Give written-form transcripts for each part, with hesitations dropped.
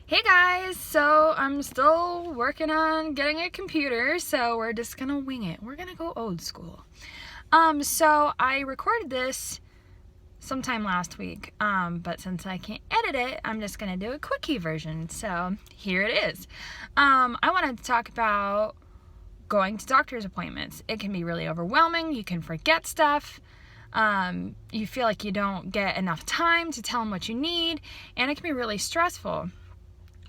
Hey guys, so I'm still working on getting a computer, so we're just gonna wing it. We're gonna go old school. So I recorded this sometime last week, but since I can't edit it, I'm just gonna do a quickie version. So here it is. I wanted to talk about going to doctor's appointments. It can be really overwhelming. You can forget stuff. You feel like you don't get enough time to tell them what you need, and it can be really stressful.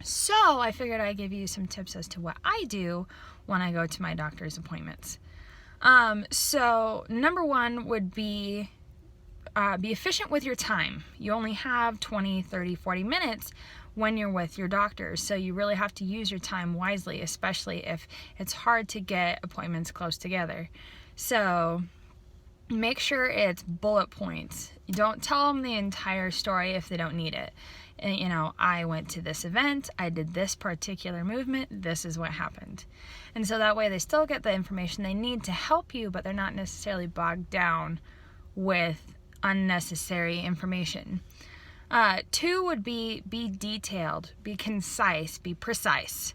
So I figured I'd give you some tips as to what I do when I go to my doctor's appointments. So number one would be efficient with your time. You only have 20, 30, 40 minutes when you're with your doctor. So you really have to use your time wisely, especially if it's hard to get appointments close together. So make sure it's bullet points. You don't tell them the entire story if they don't need it. And, I went to this event, I did this particular movement, this is what happened. And so that way they still get the information they need to help you, but they're not necessarily bogged down with unnecessary information. Two would be detailed, be concise, be precise.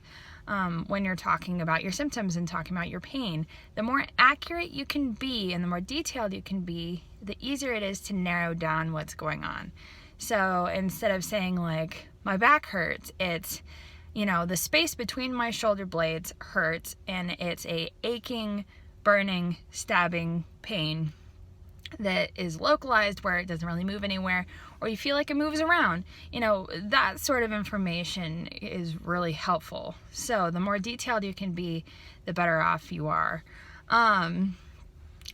When you're talking about your symptoms and talking about your pain, the more accurate you can be and the more detailed you can be, the easier it is to narrow down what's going on. So instead of saying like, my back hurts, it's, the space between my shoulder blades hurts and it's a aching, burning, stabbing pain that is localized where it doesn't really move anywhere, or you feel like it moves around. That sort of information is really helpful. So the more detailed you can be, the better off you are. I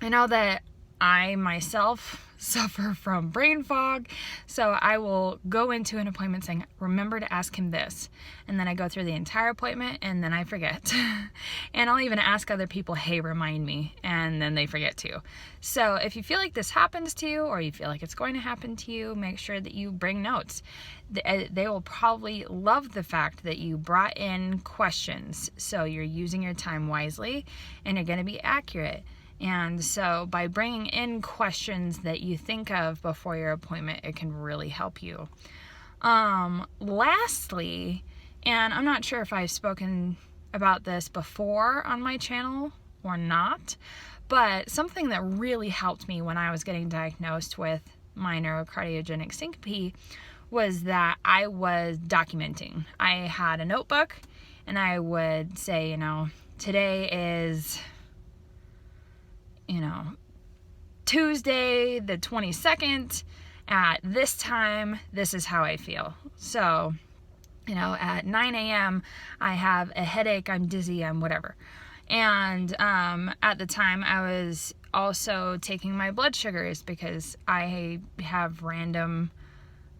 know that I myself suffer from brain fog, so I will go into an appointment saying, remember to ask him this, and then I go through the entire appointment and then I forget. And I'll even ask other people, hey, remind me, and then they forget too. So if you feel like this happens to you, or you feel like it's going to happen to you, make sure that you bring notes. They will probably love the fact that you brought in questions, so you're using your time wisely and you're going to be accurate. And so by bringing in questions that you think of before your appointment, it can really help you. Lastly, and I'm not sure if I've spoken about this before on my channel or not, but something that really helped me when I was getting diagnosed with my neurocardiogenic syncope was that I was documenting. I had a notebook and I would say, today is Tuesday the 22nd at this time, this is how I feel. So, at 9 a.m. I have a headache, I'm dizzy, I'm whatever. And at the time I was also taking my blood sugars because I have random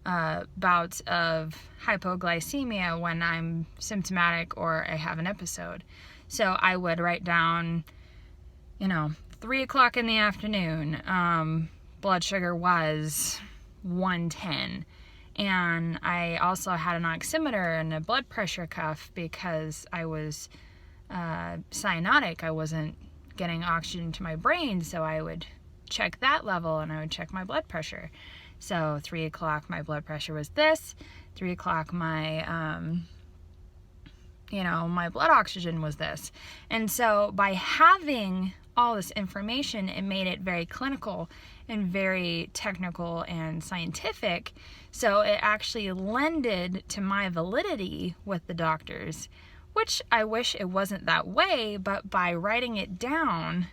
bouts of hypoglycemia when I'm symptomatic or I have an episode. So I would write down, 3 o'clock in the afternoon, blood sugar was 110. And I also had an oximeter and a blood pressure cuff because I was cyanotic. I wasn't getting oxygen to my brain, so I would check that level and I would check my blood pressure. So 3 o'clock my blood pressure was this, 3 o'clock my my blood oxygen was this. And so by having all this information, it made it very clinical and very technical and scientific. So it actually lended to my validity with the doctors, which I wish it wasn't that way, but by writing it down,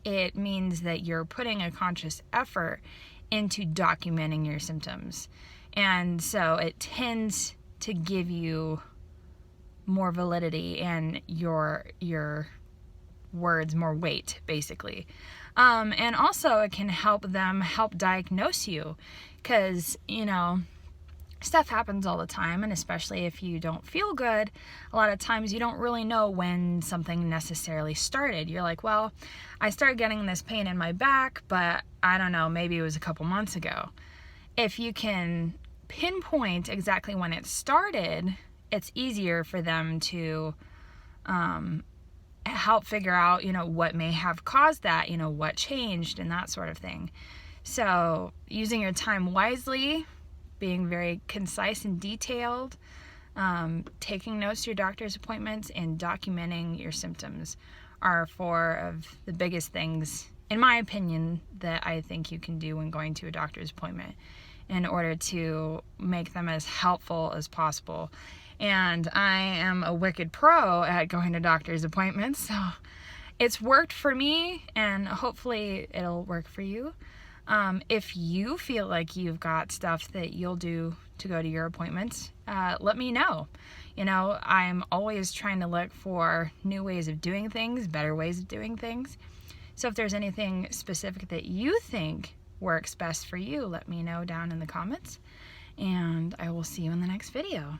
it means that you're putting a conscious effort into documenting your symptoms. And so it tends to give you more validity and your words more weight, basically. And also it can help them help diagnose you because, stuff happens all the time, and especially if you don't feel good, a lot of times you don't really know when something necessarily started. You're like, well, I started getting this pain in my back, but I don't know, maybe it was a couple months ago. If you can pinpoint exactly when it started, it's easier for them to help figure out, what may have caused that, what changed and that sort of thing. So using your time wisely, being very concise and detailed, Taking notes to your doctor's appointments and documenting your symptoms are four of the biggest things, in my opinion, that I think you can do when going to a doctor's appointment in order to make them as helpful as possible. And I am a wicked pro at going to doctor's appointments, so it's worked for me, and hopefully it'll work for you. If you feel like you've got stuff that you'll do to go to your appointments, let me know. You know, I'm always trying to look for new ways of doing things, better ways of doing things. So if there's anything specific that you think works best for you, let me know down in the comments, and I will see you in the next video.